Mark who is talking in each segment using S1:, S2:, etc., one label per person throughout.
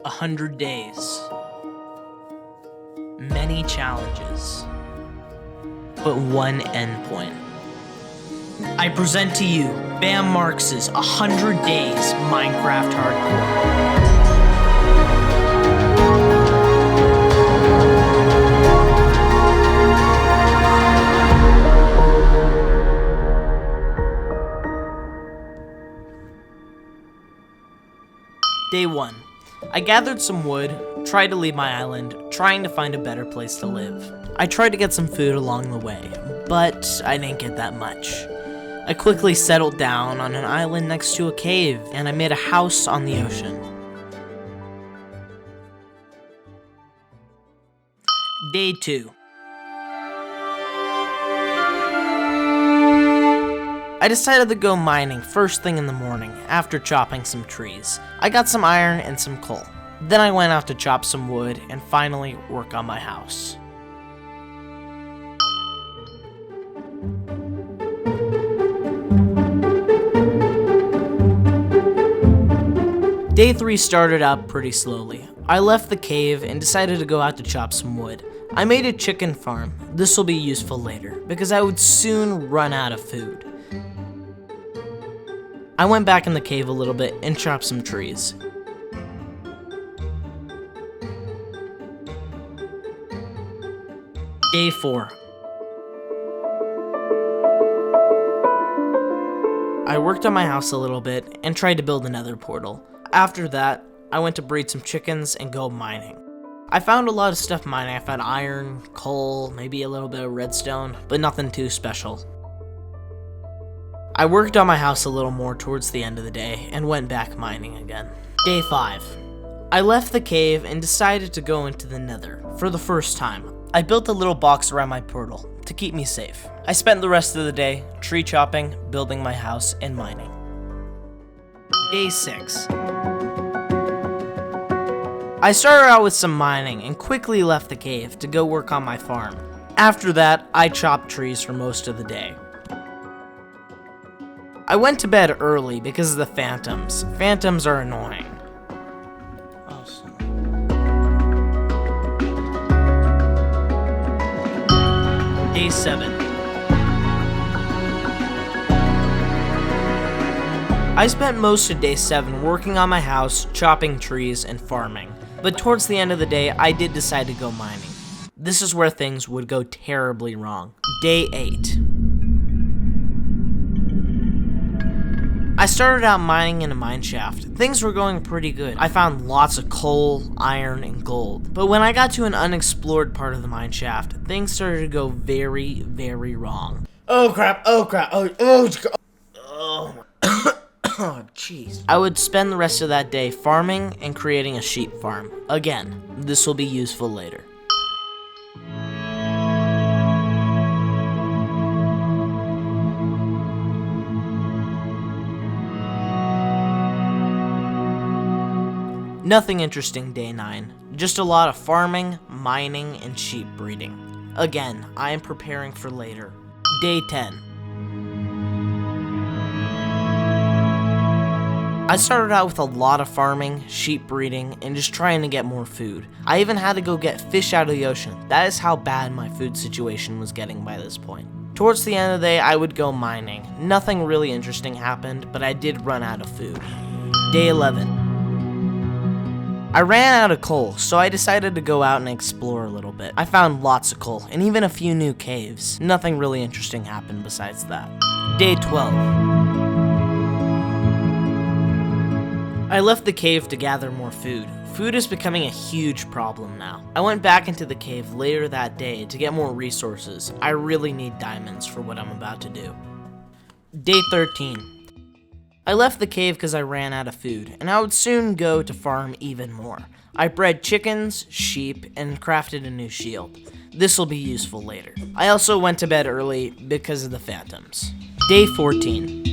S1: 100 days. Many challenges. But one endpoint. I present to you Bam Marx's 100 Days Minecraft Hardcore. Day 1. I gathered some wood, tried to leave my island, trying to find a better place to live. I tried to get some food along the way, but I didn't get that much. I quickly settled down on an island next to a cave, and I made a house on the ocean. Day 2. I decided to go mining first thing in the morning after chopping some trees. I got some iron and some coal. Then I went out to chop some wood and finally work on my house. Day 3 started out pretty slowly. I left the cave and decided to go out to chop some wood. I made a chicken farm. This will be useful later because I would soon run out of food. I went back in the cave a little bit and chopped some trees. Day 4. I worked on my house a little bit and tried to build another portal. After that, I went to breed some chickens and go mining. I found a lot of stuff mining. I found iron, coal, maybe a little bit of redstone, but nothing too special. I worked on my house a little more towards the end of the day and went back mining again. Day 5. I left the cave and decided to go into the nether for the first time. I built a little box around my portal to keep me safe. I spent the rest of the day tree chopping, building my house, and mining. Day 6. I started out with some mining and quickly left the cave to go work on my farm. After that, I chopped trees for most of the day. I went to bed early because of the phantoms. Phantoms are annoying. Awesome. Day 7. I spent most of day 7 working on my house, chopping trees, and farming. But towards the end of the day, I did decide to go mining. This is where things would go terribly wrong. Day 8. I started out mining in a mine shaft. Things were going pretty good. I found lots of coal, iron, and gold. But when I got to an unexplored part of the mine shaft, things started to go very, very wrong. Oh crap, oh jeez. I would spend the rest of that day farming and creating a sheep farm. Again, this will be useful later. Nothing interesting day 9, just a lot of farming, mining, and sheep breeding. Again, I am preparing for later. Day 10. I started out with a lot of farming, sheep breeding, and just trying to get more food. I even had to go get fish out of the ocean. That is how bad my food situation was getting by this point. Towards the end of the day, I would go mining. Nothing really interesting happened, but I did run out of food. Day 11. I ran out of coal, so I decided to go out and explore a little bit. I found lots of coal, and even a few new caves. Nothing really interesting happened besides that. Day 12. I left the cave to gather more food. Food is becoming a huge problem now. I went back into the cave later that day to get more resources. I really need diamonds for what I'm about to do. Day 13. I left the cave because I ran out of food, and I would soon go to farm even more. I bred chickens, sheep, and crafted a new shield. This will be useful later. I also went to bed early because of the phantoms. Day 14.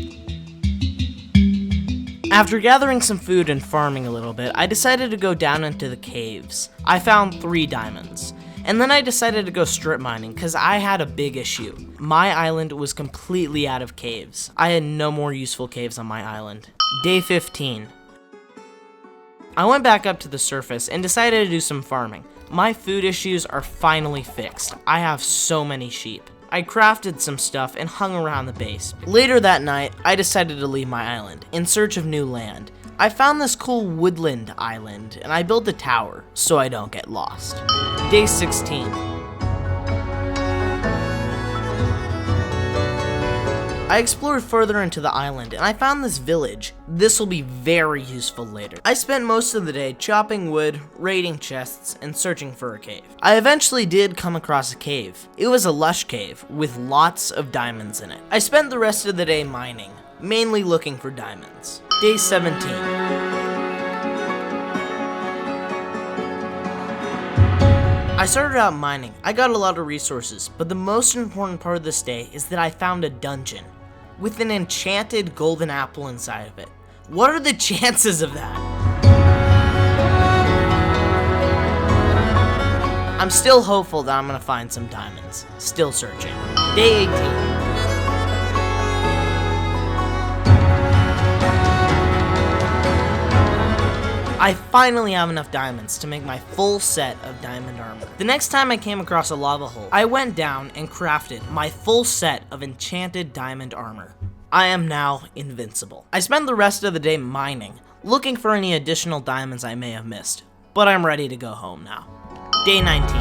S1: After gathering some food and farming a little bit, I decided to go down into the caves. I found 3 diamonds. And then I decided to go strip mining because I had a big issue. My island was completely out of caves. I had no more useful caves on my island. Day 15. I went back up to the surface and decided to do some farming. My food issues are finally fixed. I have so many sheep. I crafted some stuff and hung around the base. Later that night, I decided to leave my island in search of new land. I found this cool woodland island and I built a tower so I don't get lost. Day 16. I explored further into the island and I found this village. This will be very useful later. I spent most of the day chopping wood, raiding chests, and searching for a cave. I eventually did come across a cave. It was a lush cave with lots of diamonds in it. I spent the rest of the day mining, mainly looking for diamonds. Day 17. I started out mining. I got a lot of resources, but the most important part of this day is that I found a dungeon with an enchanted golden apple inside of it. What are the chances of that? I'm still hopeful that I'm gonna find some diamonds. Still searching. Day 18. I finally have enough diamonds to make my full set of diamond armor. The next time I came across a lava hole, I went down and crafted my full set of enchanted diamond armor. I am now invincible. I spent the rest of the day mining, looking for any additional diamonds I may have missed, but I'm ready to go home now. Day 19.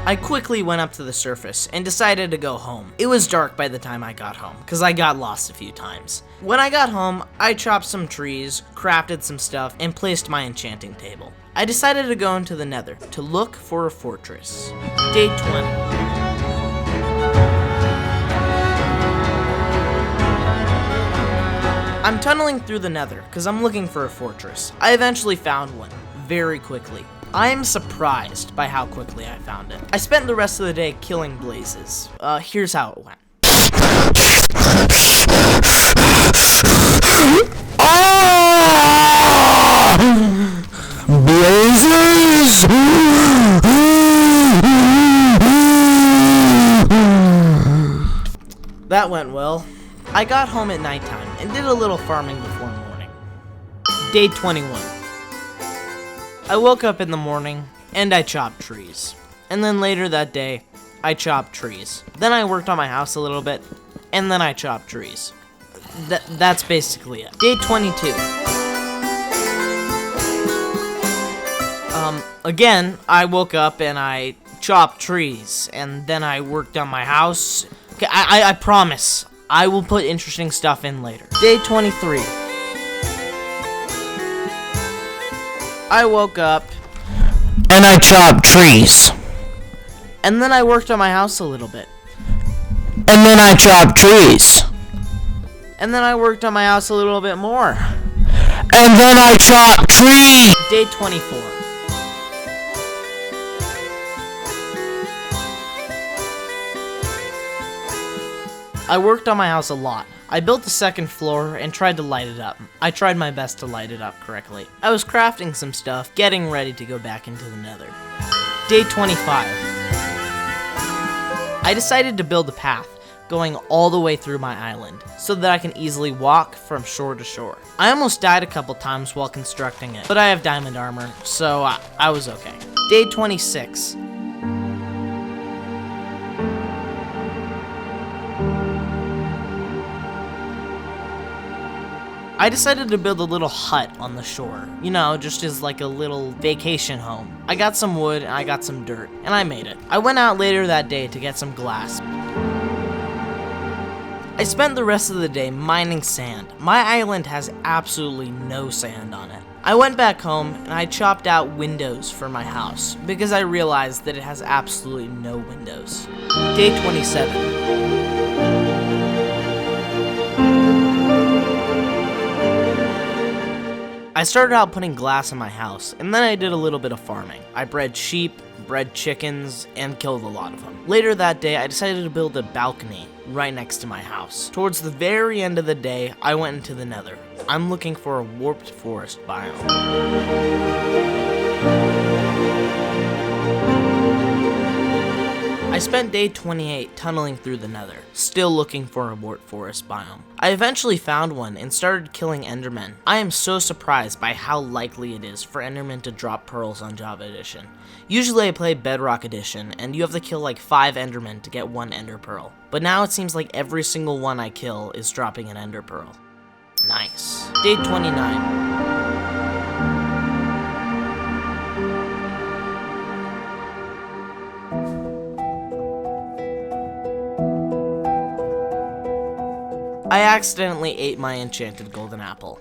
S1: I quickly went up to the surface and decided to go home. It was dark by the time I got home, because I got lost a few times. When I got home, I chopped some trees, crafted some stuff, and placed my enchanting table. I decided to go into the nether to look for a fortress. Day 20. I'm tunneling through the nether, because I'm looking for a fortress. I eventually found one, very quickly. I am surprised by how quickly I found it. I spent the rest of the day killing blazes. Here's how it went.
S2: Blazes!
S1: That went well. I got home at nighttime and did a little farming before morning. Day 21. I woke up in the morning, and I chopped trees. And then later that day, I chopped trees. Then I worked on my house a little bit, and then I chopped trees. That's basically it. Day 22. Again, I woke up and I chopped trees, and then I worked on my house. Okay, I promise, I will put interesting stuff in later. Day 23. I woke up,
S2: And I chopped trees.
S1: and then I worked on my house a little bit.
S2: And then I chopped trees.
S1: And then I worked on my house a little bit more.
S2: And then I chopped trees.
S1: Day 24. I worked on my house a lot. I built the second floor and tried to light it up. I tried my best to light it up correctly. I was crafting some stuff, getting ready to go back into the nether. Day 25. I decided to build a path going all the way through my island so that I can easily walk from shore to shore. I almost died a couple times while constructing it, but I have diamond armor, so I was okay. Day 26. I decided to build a little hut on the shore, you know, just as like a little vacation home. I got some wood and I got some dirt, and I made it. I went out later that day to get some glass. I spent the rest of the day mining sand. My island has absolutely no sand on it. I went back home and I chopped out windows for my house because I realized that it has absolutely no windows. Day 27. I started out putting glass in my house, and then I did a little bit of farming. I bred sheep, bred chickens, and killed a lot of them. Later that day, I decided to build a balcony right next to my house. Towards the very end of the day, I went into the nether. I'm looking for a warped forest biome. I I spent day 28 tunneling through the nether, still looking for a wart forest biome. I eventually found one and started killing endermen. I am so surprised by how likely it is for endermen to drop pearls on Java Edition. Usually I play Bedrock Edition, and you have to kill like 5 endermen to get 1 ender pearl. But now it seems like every single one I kill is dropping an ender pearl. Nice. Day 29. I accidentally ate my enchanted golden apple.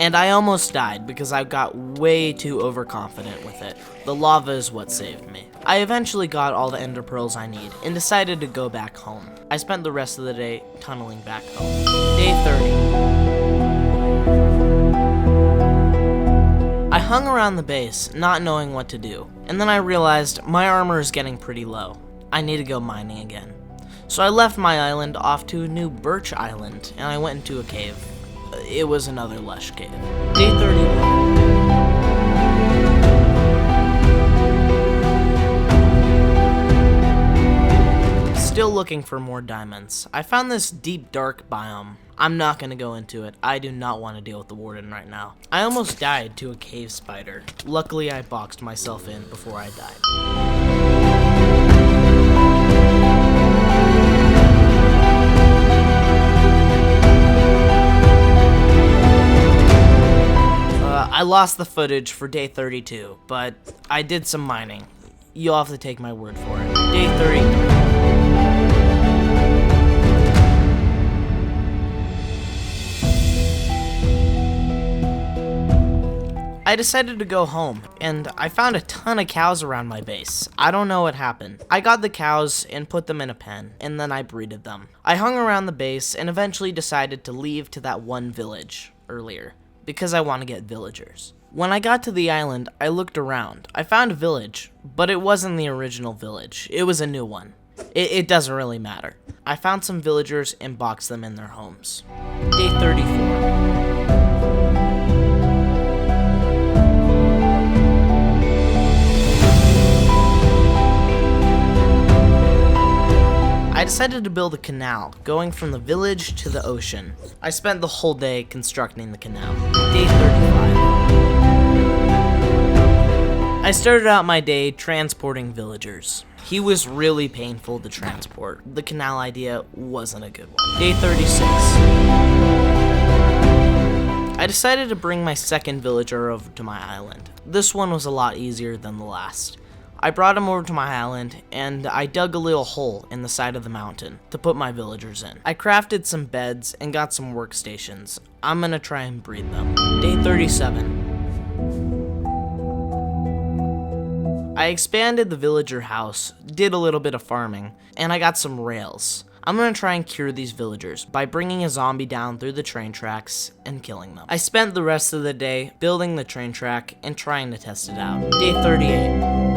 S1: And I almost died because I got way too overconfident with it. The lava is what saved me. I eventually got all the ender pearls I need and decided to go back home. I spent the rest of the day tunneling back home. Day 30. I hung around the base, not knowing what to do, and then I realized my armor is getting pretty low. I need to go mining again. So I left my island off to a new birch island, and I went into a cave. It was another lush cave. Day 31. Still looking for more diamonds. I found this deep dark biome. I'm not gonna go into it. I do not want to deal with the warden right now. I almost died to a cave spider. Luckily I boxed myself in before I died. I lost the footage for day 32, but I did some mining. You'll have to take my word for it. Day 33. I decided to go home, and I found a ton of cows around my base. I don't know what happened. I got the cows and put them in a pen, and then I breeded them. I hung around the base and eventually decided to leave to that one village earlier, because I want to get villagers. When I got to the island, I looked around. I found a village, but it wasn't the original village. It was a new one. It doesn't really matter. I found some villagers and boxed them in their homes. Day 34. I decided to build a canal, going from the village to the ocean. I spent the whole day constructing the canal. Day 35. I started out my day transporting villagers. He was really painful to transport. The canal idea wasn't a good one. Day 36. I decided to bring my second villager over to my island. This one was a lot easier than the last. I brought him over to my island, and I dug a little hole in the side of the mountain to put my villagers in. I crafted some beds and got some workstations. I'm gonna try and breed them. Day 37. I expanded the villager house, did a little bit of farming, and I got some rails. I'm gonna try and cure these villagers by bringing a zombie down through the train tracks and killing them. I spent the rest of the day building the train track and trying to test it out. Day 38.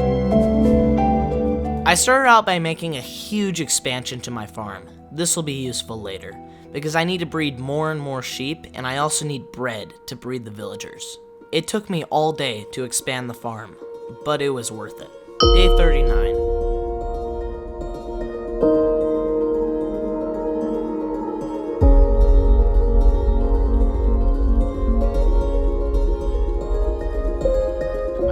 S1: I started out by making a huge expansion to my farm. This will be useful later, because I need to breed more and more sheep, and I also need bread to breed the villagers. It took me all day to expand the farm, but it was worth it. Day 39.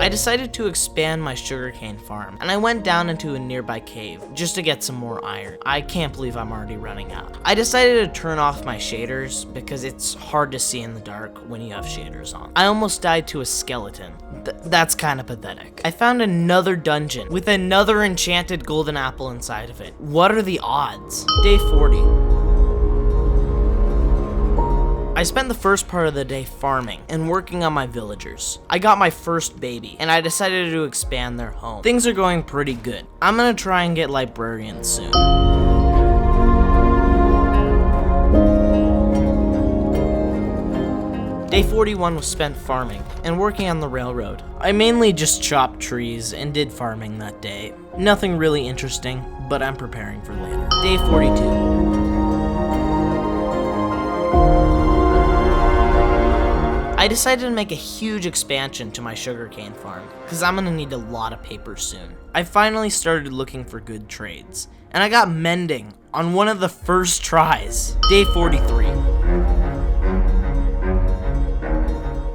S1: I decided to expand my sugarcane farm, and I went down into a nearby cave just to get some more iron. I can't believe I'm already running out. I decided to turn off my shaders because it's hard to see in the dark when you have shaders on. I almost died to a skeleton. That's kind of pathetic. I found another dungeon with another enchanted golden apple inside of it. What are the odds? Day 40. I spent the first part of the day farming and working on my villagers. I got my first baby, and I decided to expand their home. Things are going pretty good. I'm gonna try and get librarians soon. Day 41 was spent farming and working on the railroad. I mainly just chopped trees and did farming that day. Nothing really interesting, but I'm preparing for later. Day 42. I decided to make a huge expansion to my sugarcane farm, because I'm gonna need a lot of paper soon. I finally started looking for good trades, and I got mending on one of the first tries. Day 43.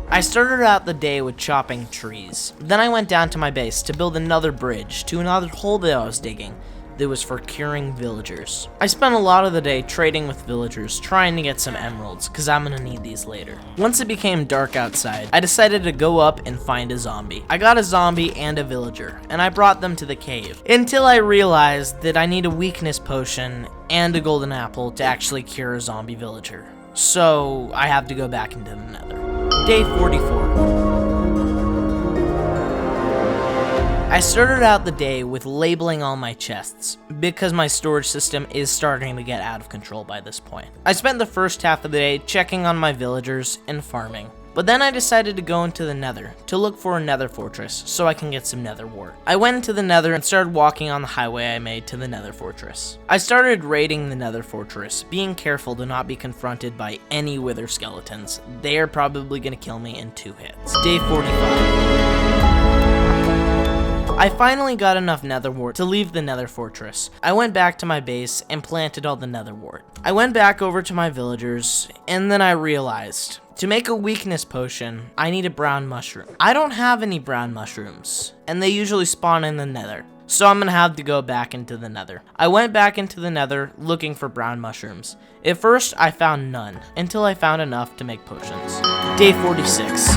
S1: I started out the day with chopping trees. Then I went down to my base to build another bridge to another hole that I was digging that was for curing villagers. I spent a lot of the day trading with villagers, trying to get some emeralds, cause I'm gonna need these later. Once it became dark outside, I decided to go up and find a zombie. I got a zombie and a villager, and I brought them to the cave, until I realized that I need a weakness potion and a golden apple to actually cure a zombie villager. So I have to go back into the nether. Day 44. I started out the day with labeling all my chests, because my storage system is starting to get out of control by this point. I spent the first half of the day checking on my villagers and farming, but then I decided to go into the nether to look for a nether fortress so I can get some nether wart. I went into the nether and started walking on the highway I made to the nether fortress. I started raiding the nether fortress, being careful to not be confronted by any wither skeletons. They are probably gonna kill me in 2 hits. Day 45. I finally got enough nether wart to leave the nether fortress. I went back to my base and planted all the nether wart. I went back over to my villagers, and then I realized, to make a weakness potion, I need a brown mushroom. I don't have any brown mushrooms, and they usually spawn in the nether, so I'm gonna have to go back into the nether. I went back into the nether looking for brown mushrooms. At first, I found none, until I found enough to make potions. Day 46.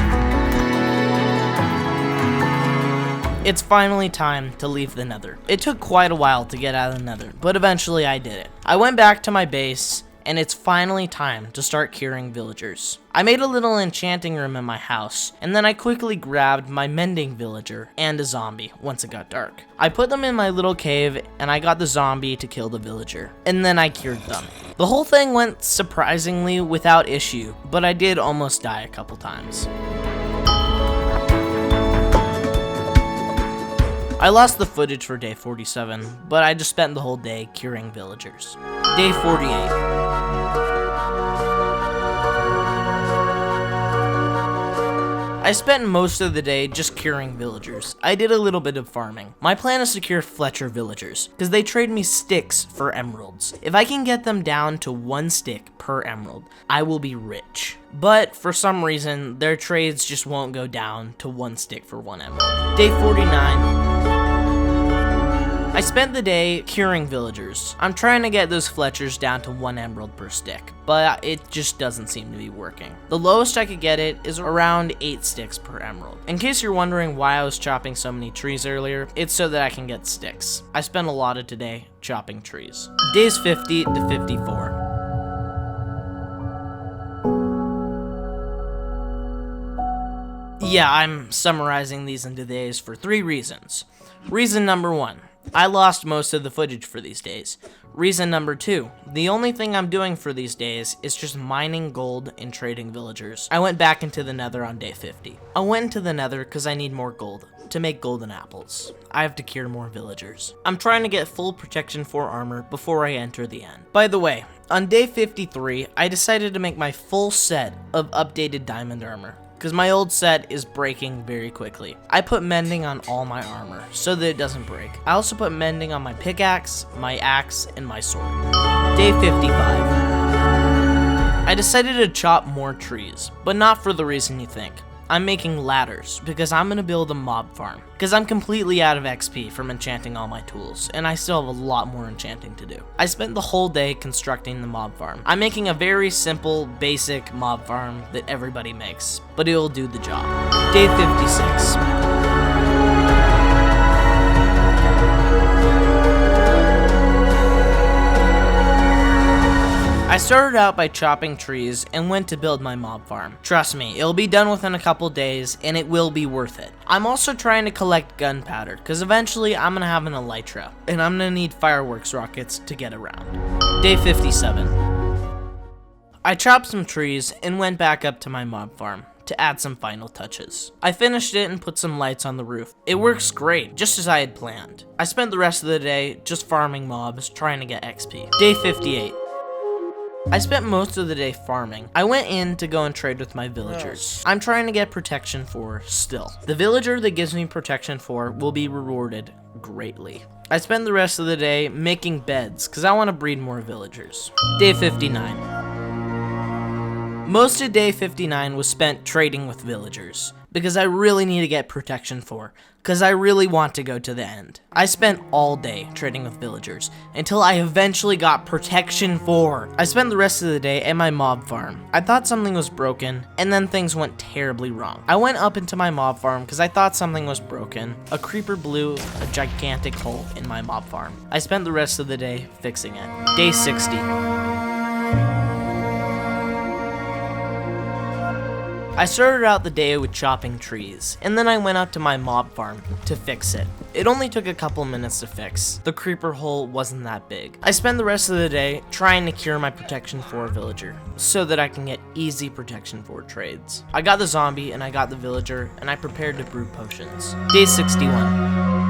S1: It's finally time to leave the nether. It took quite a while to get out of the nether, but eventually I did it. I went back to my base, and it's finally time to start curing villagers. I made a little enchanting room in my house, and then I quickly grabbed my mending villager and a zombie once it got dark. I put them in my little cave, and I got the zombie to kill the villager, and then I cured them. The whole thing went surprisingly without issue, but I did almost die a couple times. I lost the footage for day 47, but I just spent the whole day curing villagers. Day 48. I spent most of the day just curing villagers. I did a little bit of farming. My plan is to cure Fletcher villagers, because they trade me sticks for emeralds. If I can get them down to 1 stick per emerald, I will be rich. But for some reason, their trades just won't go down to 1 stick for 1 emerald. Day 49. I spent the day curing villagers. I'm trying to get those Fletchers down to 1 emerald per stick, but it just doesn't seem to be working. The lowest I could get it is around 8 sticks per emerald. In case you're wondering why I was chopping so many trees earlier, it's so that I can get sticks. I spent a lot of today chopping trees. Days 50 to 54. Yeah, I'm summarizing these into days for 3 reasons. Reason number 1. I lost most of the footage for these days. Reason number 2, the only thing I'm doing for these days is just mining gold and trading villagers. I went back into the nether on day 50. I went into the nether because I need more gold to make golden apples. I have to cure more villagers. I'm trying to get full protection 4 armor before I enter the end. By the way, on day 53, I decided to make my full set of updated diamond armor, because my old set is breaking very quickly. I put mending on all my armor so that it doesn't break. I also put mending on my pickaxe, my axe, and my sword. Day 55. I decided to chop more trees, but not for the reason you think. I'm making ladders because I'm gonna build a mob farm, because I'm completely out of XP from enchanting all my tools, and I still have a lot more enchanting to do. I spent the whole day constructing the mob farm. I'm making a very simple, basic mob farm that everybody makes, but it'll do the job. Day 56. I started out by chopping trees and went to build my mob farm. Trust me, it'll be done within a couple days and it will be worth it. I'm also trying to collect gunpowder because eventually I'm gonna have an elytra and I'm gonna need fireworks rockets to get around. Day 57. I chopped some trees and went back up to my mob farm to add some final touches. I finished it and put some lights on the roof. It works great, just as I had planned. I spent the rest of the day just farming mobs, trying to get XP. Day 58. I spent most of the day farming. I went in to go and trade with my villagers. I'm trying to get protection 4 still. The villager that gives me protection 4 will be rewarded greatly. I spend the rest of the day making beds because I want to breed more villagers. Day 59. Most of day 59 was spent trading with villagers because I really need to get protection 4 because I really want to go to the end. I spent all day trading with villagers until I eventually got protection 4. I spent the rest of the day at my mob farm. I thought something was broken and then things went terribly wrong. I went up into my mob farm because I thought something was broken. A creeper blew a gigantic hole in my mob farm. I spent the rest of the day fixing it. Day 60. I started out the day with chopping trees, and then I went up to my mob farm to fix it. It only took a couple minutes to fix. The creeper hole wasn't that big. I spent the rest of the day trying to cure my protection 4 villager, so that I can get easy protection 4 trades. I got the zombie, and I got the villager, and I prepared to brew potions. Day 61.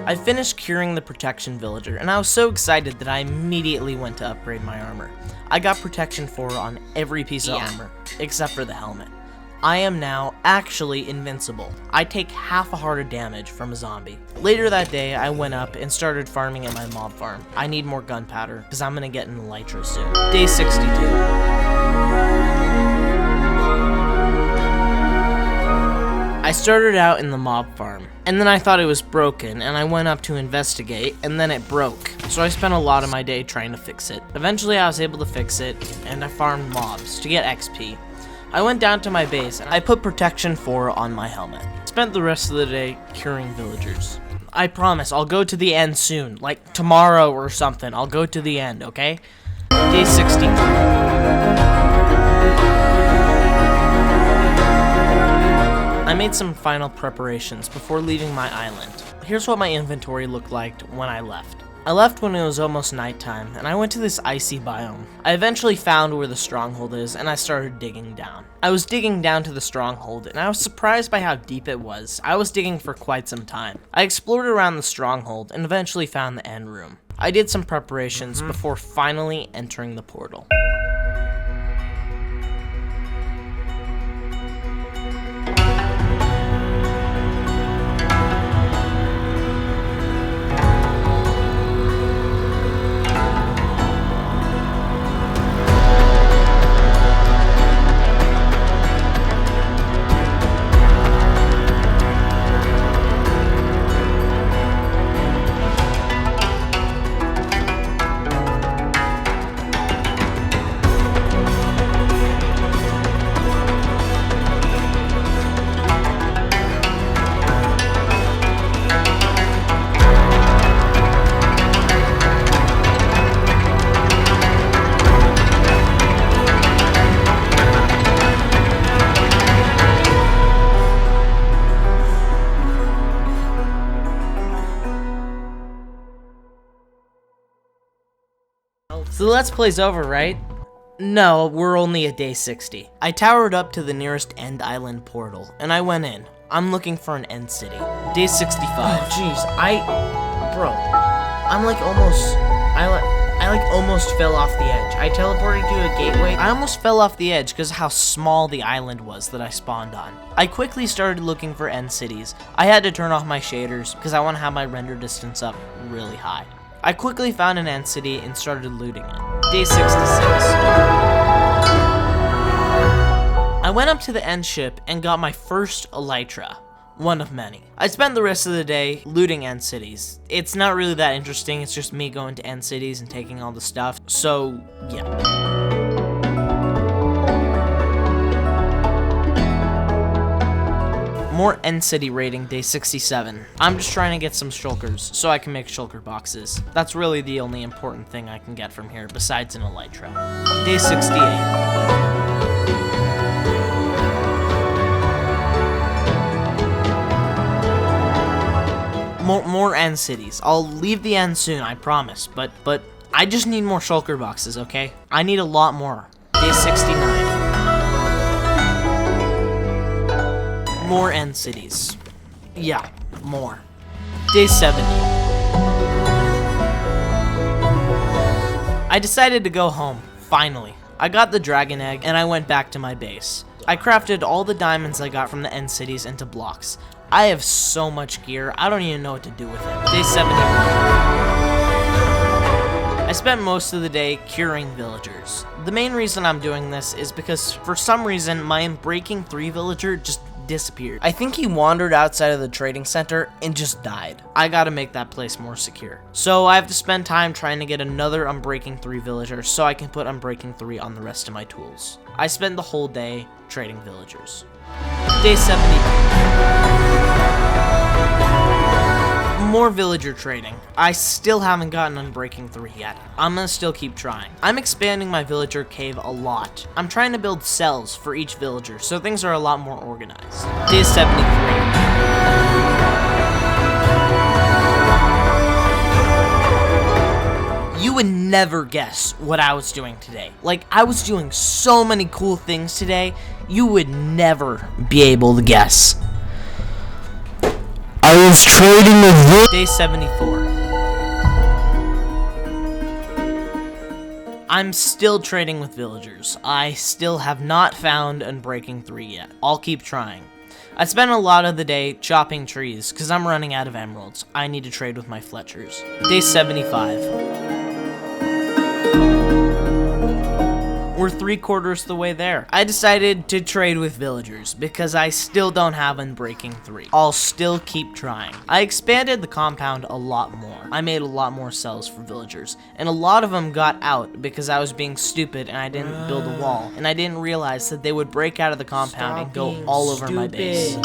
S1: I finished curing the protection villager, and I was so excited that I immediately went to upgrade my armor. I got protection 4 on every piece of armor, except for the helmet. I am now actually invincible. I take half a heart of damage from a zombie. Later that day, I went up and started farming at my mob farm. I need more gunpowder, because I'm gonna get an elytra soon. Day 62. I started out in the mob farm, and then I thought it was broken, and I went up to investigate, and then it broke. So I spent a lot of my day trying to fix it. Eventually I was able to fix it, and I farmed mobs to get XP. I went down to my base, and I put protection 4 on my helmet. Spent the rest of the day curing villagers. I promise, I'll go to the end soon, like tomorrow or something. I'll go to the end, okay? Day 63. I made some final preparations before leaving my island. Here's what my inventory looked like when I left. I left when it was almost nighttime, and I went to this icy biome. I eventually found where the stronghold is, and I started digging down. I was digging down to the stronghold, and I was surprised by how deep it was. I was digging for quite some time. I explored around the stronghold, and eventually found the end room. I did some preparations before finally entering the portal. So the Let's Play's over, right? No, we're only at day 60. I towered up to the nearest end island portal, and I went in. I'm looking for an end city. Day 65. Oh, jeez, I'm like almost, I almost fell off the edge. I teleported to a gateway. I almost fell off the edge because of how small the island was that I spawned on. I quickly started looking for end cities. I had to turn off my shaders because I want to have my render distance up really high. I quickly found an end city and started looting it. Day 66. I went up to the end ship and got my first elytra. One of many. I spent the rest of the day looting end cities. It's not really that interesting, it's just me going to end cities and taking all the stuff, so yeah. More end city raiding, day 67. I'm just trying to get some shulkers so I can make shulker boxes. That's really the only important thing I can get from here besides an elytra. Day 68. More end cities. I'll leave the end soon, I promise, but I just need more shulker boxes, okay? I need a lot more. Day 69. More end cities. Yeah, more. Day 70. I decided to go home, finally. I got the dragon egg and I went back to my base. I crafted all the diamonds I got from the end cities into blocks. I have so much gear, I don't even know what to do with it. Day 71. I spent most of the day curing villagers. The main reason I'm doing this is because for some reason my Unbreaking 3 villager just disappeared. I think he wandered outside of the trading center and just died. I gotta make that place more secure. So I have to spend time trying to get another Unbreaking 3 villager so I can put Unbreaking 3 on the rest of my tools. I spent the whole day trading villagers. Day 72. More villager trading. I still haven't gotten Unbreaking 3 yet. I'm gonna still keep trying. I'm expanding my villager cave a lot. I'm trying to build cells for each villager, so things are a lot more organized. Day 73. You would never guess what I was doing today. Like, I was doing so many cool things today, you would never be able to guess.
S2: I was trading with
S1: Day 74. I'm still trading with villagers. I still have not found Unbreaking 3 yet. I'll keep trying. I spent a lot of the day chopping trees because I'm running out of emeralds. I need to trade with my Fletchers. Day 75. We're 3/4 the way there. I decided to trade with villagers because I still don't have Unbreaking 3. I'll still keep trying. I expanded the compound a lot more. I made a lot more cells for villagers, and a lot of them got out because I was being stupid and I didn't build a wall, and I didn't realize that they would break out of the compound and go all over my base.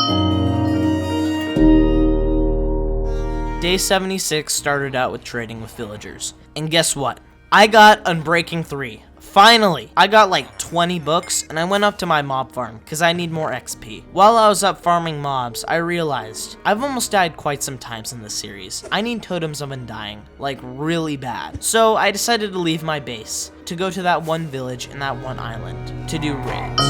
S1: Day 76 started out with trading with villagers, and guess what? I got Unbreaking 3. Finally! I got like 20 books, and I went up to my mob farm, because I need more XP. While I was up farming mobs, I realized I've almost died quite some times in this series. I need totems of undying, like really bad. So I decided to leave my base, to go to that one village and that one island, to do raids.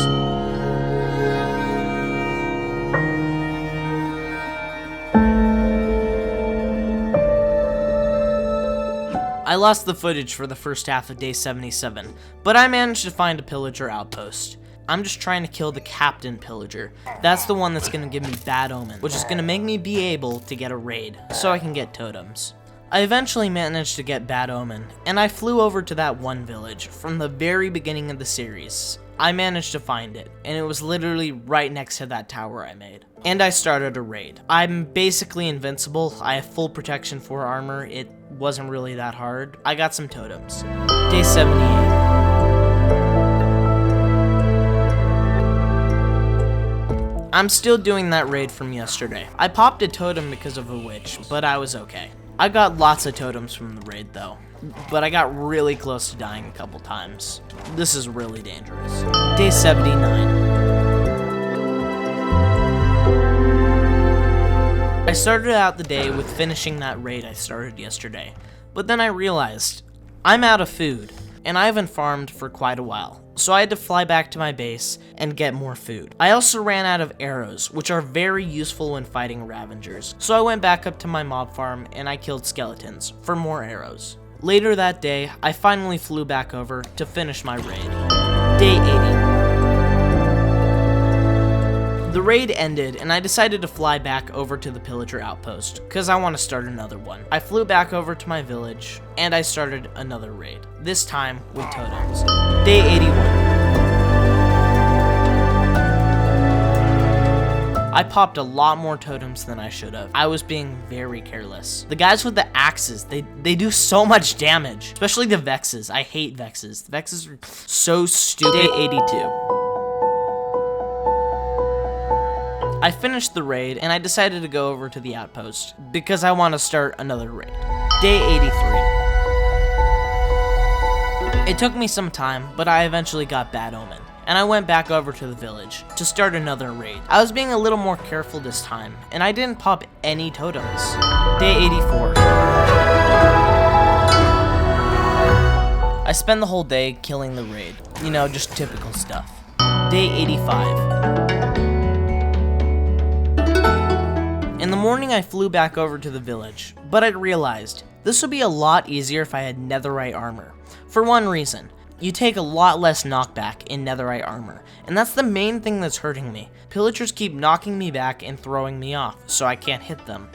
S1: I lost the footage for the first half of day 77, but I managed to find a pillager outpost. I'm just trying to kill the captain pillager. That's the one that's gonna give me bad omen, which is gonna make me be able to get a raid, so I can get totems. I eventually managed to get bad omen, and I flew over to that one village from the very beginning of the series. I managed to find it, and it was literally right next to that tower I made. And I started a raid. I'm basically invincible. I have full protection 4 armor. It wasn't really that hard. I got some totems. Day 78. I'm still doing that raid from yesterday. I popped a totem because of a witch, but I was okay. I got lots of totems from the raid though, but I got really close to dying a couple times. This is really dangerous. Day 79. I started out the day with finishing that raid I started yesterday, but then I realized I'm out of food, and I haven't farmed for quite a while, so I had to fly back to my base and get more food. I also ran out of arrows, which are very useful when fighting Ravengers, so I went back up to my mob farm and I killed skeletons for more arrows. Later that day, I finally flew back over to finish my raid. Day 80. The raid ended, and I decided to fly back over to the pillager outpost, because I want to start another one. I flew back over to my village, and I started another raid, this time with totems. Day 81. I popped a lot more totems than I should have. I was being very careless. The guys with the axes, they do so much damage, especially the Vexes. I hate Vexes. The Vexes are so stupid. Day 82. I finished the raid, and I decided to go over to the outpost, because I want to start another raid. Day 83. It took me some time, but I eventually got bad omen, and I went back over to the village to start another raid. I was being a little more careful this time, and I didn't pop any totems. Day 84. I spend the whole day killing the raid. You know, just typical stuff. Day 85. In the morning, I flew back over to the village, but I realized this would be a lot easier if I had netherite armor. For one reason, you take a lot less knockback in netherite armor, and that's the main thing that's hurting me. Pillagers keep knocking me back and throwing me off, so I can't hit them.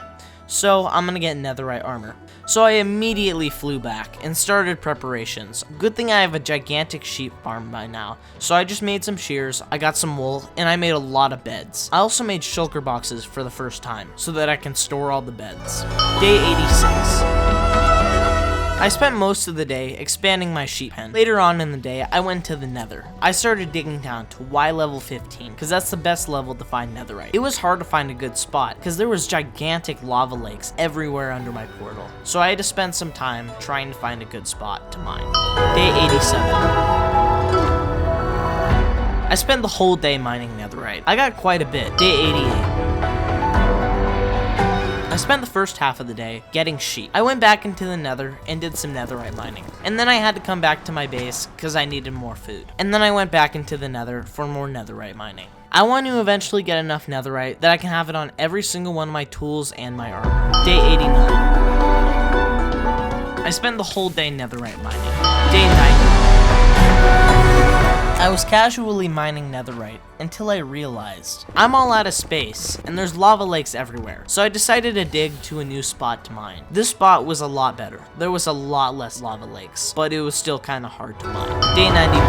S1: So I'm gonna get netherite armor. So I immediately flew back and started preparations. Good thing I have a gigantic sheep farm by now. So I just made some shears, I got some wool, and I made a lot of beds. I also made shulker boxes for the first time, so that I can store all the beds. Day 86. I spent most of the day expanding my sheep pen. Later on in the day, I went to the nether. I started digging down to Y level 15, because that's the best level to find netherite. It was hard to find a good spot, because there was gigantic lava lakes everywhere under my portal. So I had to spend some time trying to find a good spot to mine. Day 87. I spent the whole day mining netherite. I got quite a bit. Day 88. I spent the first half of the day getting sheep. I went back into the nether and did some netherite mining. And then I had to come back to my base because I needed more food. And then I went back into the nether for more netherite mining. I want to eventually get enough netherite that I can have it on every single one of my tools and my armor. Day 89. I spent the whole day netherite mining. Day 90. I was casually mining netherite until I realized I'm all out of space and there's lava lakes everywhere. So I decided to dig to a new spot to mine. This spot was a lot better. There was a lot less lava lakes, but it was still kind of hard to mine. Day 91.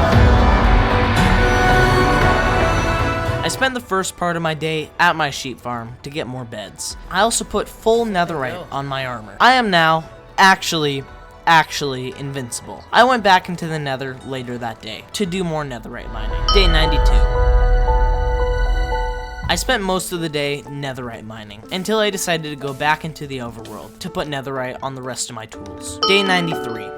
S1: I spent the first part of my day at my sheep farm to get more beds. I also put full netherite on my armor. I am now actually invincible. I went back into the nether later that day to do more netherite mining. Day 92. I spent most of the day netherite mining until I decided to go back into the overworld to put netherite on the rest of my tools. Day 93.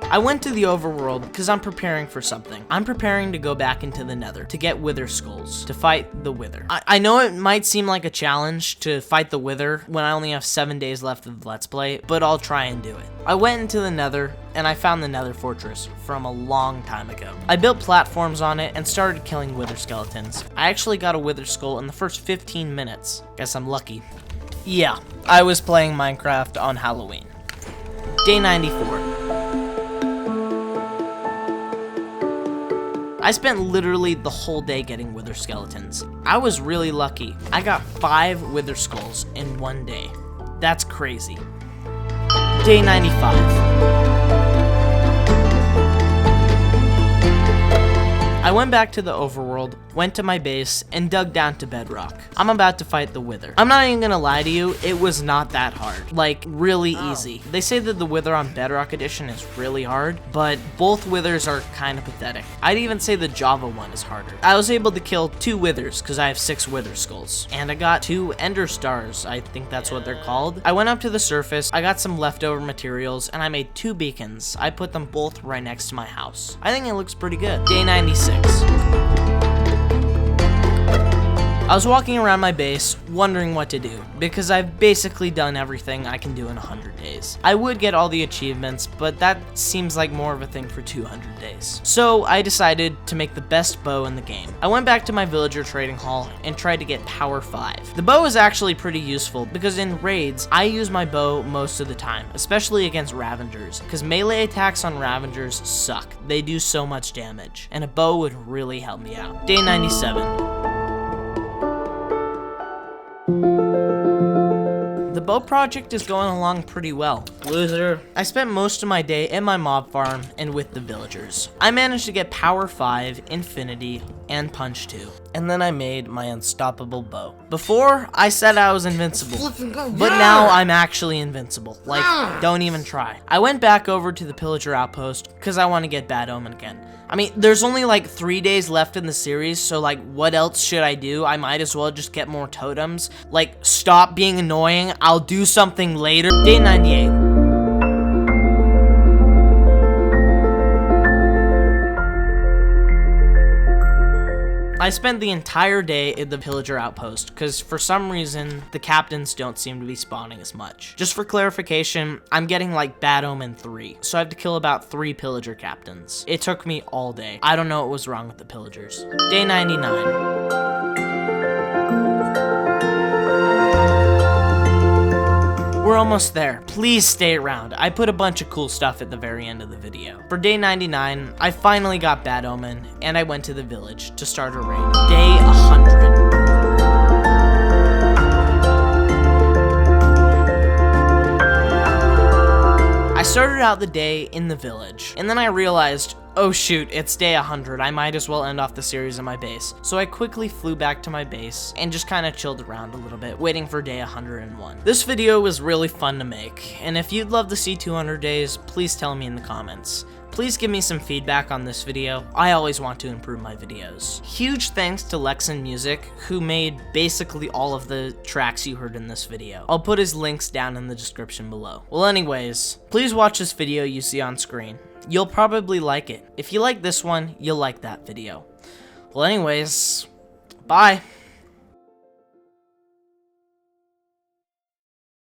S1: I went to the overworld because I'm preparing for something. I'm preparing to go back into the nether to get wither skulls to fight the wither. I know it might seem like a challenge to fight the wither when I only have 7 days left of the Let's Play, but I'll try and do it. I went into the nether and I found the nether fortress from a long time ago. I built platforms on it and started killing wither skeletons. I actually got a wither skull in the first 15 minutes. Guess I'm lucky. Yeah, I was playing Minecraft on Halloween. Day 94. I spent literally the whole day getting wither skeletons. I was really lucky. I got 5 wither skulls in one day. That's crazy. Day 95. I went back to the overworld, went to my base, and dug down to bedrock. I'm about to fight the wither. I'm not even gonna lie to you, it was not that hard. Like, really easy. They say that the wither on bedrock edition is really hard, but both withers are kind of pathetic. I'd even say the Java one is harder. I was able to kill 2 withers because I have 6 wither skulls. And I got 2 ender stars, I think that's what they're called. I went up to the surface, I got some leftover materials, and I made 2 beacons. I put them both right next to my house. I think it looks pretty good. Day 96. I was walking around my base, wondering what to do, because I've basically done everything I can do in 100 days. I would get all the achievements, but that seems like more of a thing for 200 days. So I decided to make the best bow in the game. I went back to my villager trading hall and tried to get power 5. The bow is actually pretty useful, because in raids, I use my bow most of the time, especially against Ravengers, because melee attacks on Ravengers suck. They do so much damage, and a bow would really help me out. Day 97. The bow project is going along pretty well. Loser. I spent most of my day in my mob farm and with the villagers. I managed to get power 5, infinity, and punch 2. And then I made my unstoppable bow. Before, I said I was invincible, but now I'm actually invincible. Like, don't even try. I went back over to the pillager outpost because I want to get Bad Omen again. I mean, there's only like 3 days left in the series, so like, what else should I do? I might as well just get more totems. Like, stop being annoying. I'll do something later. Day 98. I spent the entire day at the pillager outpost, because for some reason, the captains don't seem to be spawning as much. Just for clarification, I'm getting like Bad Omen 3, so I have to kill about 3 pillager captains. It took me all day. I don't know what was wrong with the pillagers. Day 99. We're almost there. Please stay around. I put a bunch of cool stuff at the very end of the video. For day 99, I finally got Bad Omen, and I went to the village to start a raid. Day 100. I started out the day in the village, and then I realized, oh shoot, it's day 100, I might as well end off the series in my base. So I quickly flew back to my base and just kind of chilled around a little bit, waiting for day 101. This video was really fun to make, and if you'd love to see 200 days, please tell me in the comments. Please give me some feedback on this video. I always want to improve my videos. Huge thanks to Lexan Music, who made basically all of the tracks you heard in this video. I'll put his links down in the description below. Well anyways, please watch this video you see on screen. You'll probably like it. If you like this one, you'll like that video. Well anyways, bye.